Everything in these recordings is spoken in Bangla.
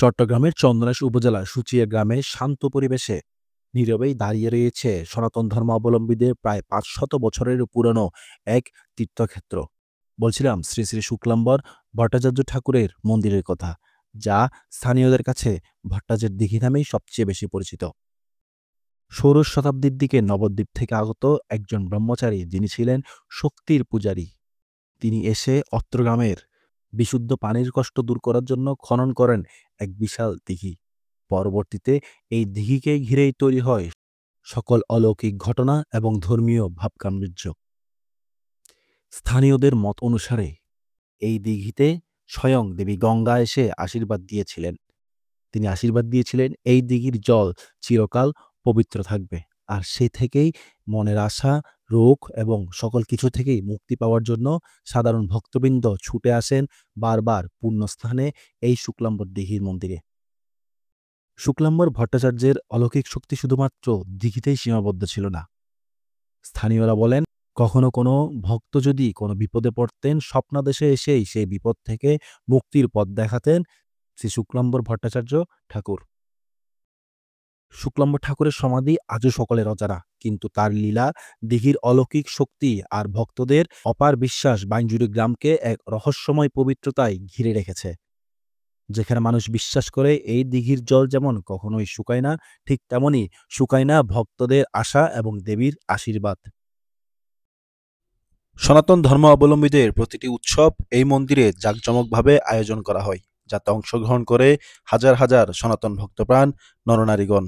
চট্টগ্রামের চন্দনাইশ উপজেলার সুচিয়া গ্রামে শান্ত পরিবেশে নীরবেই দাঁড়িয়ে রয়েছে সনাতন ধর্মাবলম্বীদের প্রায় ৫০০ বছরের পুরনো এক তীর্থক্ষেত্র। বলছিলাম শ্রী শ্রী শুক্লাম্বর ভট্টাচার্য ঠাকুরের মন্দিরের কথা, যা স্থানীয়দের কাছে ভট্টাচার্য দিঘি নামেই সবচেয়ে বেশি পরিচিত। ষোড়শ শতাব্দীর দিকে নবদ্বীপ থেকে আগত একজন ব্রহ্মচারী, যিনি ছিলেন শক্তির পূজারী, তিনি এসে অত্রগ্রামের বিশুদ্ধ পানির কষ্ট দূর করার জন্য খনন করেন এক বিশাল দিঘি। পরবর্তীতে এই দিঘিকে ঘিরেই তৈরি হয় সকল অলৌকিক ঘটনা এবং ধর্মীয় ভাবগাম্ভীর্য। স্থানীয়দের মত অনুসারে এই দিঘিতে স্বয়ং দেবী গঙ্গা এসে আশীর্বাদ দিয়েছিলেন। তিনি আশীর্বাদ দিয়েছিলেন এই দিঘির জল চিরকাল পবিত্র থাকবে, আর সে থেকেই মনের আশা, রোগ এবং সকল কিছু থেকেই মুক্তি পাওয়ার জন্য সাধারণ ভক্তবৃন্দ ছুটে আসেন বারবার পুণ্যস্থানে এই শুক্লাম্বর দিঘির মন্দিরে। শুক্লাম্বর ভট্টাচার্যের অলৌকিক শক্তি শুধুমাত্র দিঘিতেই সীমাবদ্ধ ছিল না। স্থানীয়রা বলেন, কখনো কোনো ভক্ত যদি কোনো বিপদে পড়তেন, স্বপ্নাদেশে এসেই সেই বিপদ থেকে মুক্তির পথ দেখাতেন শ্রী শুক্লাম্বর ভট্টাচার্য ঠাকুর। শুক্লাম্বর ঠাকুরের সমাধি আজও সকলের অজানা, কিন্তু তার লীলা, দিঘির অলৌকিক শক্তি আর ভক্তদের অপার বিশ্বাস বাইনজুড়ি গ্রামকে এক রহস্যময় পবিত্রতায় ঘিরে রেখেছে। যেখানে মানুষ বিশ্বাস করে এই দিঘির জল যেমন কখনোই শুকায় না, ঠিক তেমনই শুকায় না ভক্তদের আশা এবং দেবীর আশীর্বাদ। সনাতন ধর্মাবলম্বীদের প্রতিটি উৎসব এই মন্দিরে জাঁকজমকভাবে আয়োজন করা হয়, যাতে অংশগ্রহণ করে হাজার হাজার সনাতন ভক্তপ্রাণ নরনারীগণ।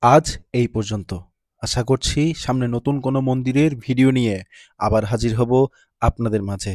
আজ এই পর্যন্ত। আশা করছি সামনে নতুন কোনো মন্দিরের ভিডিও নিয়ে আবার হাজির হব আপনাদের মাঝে।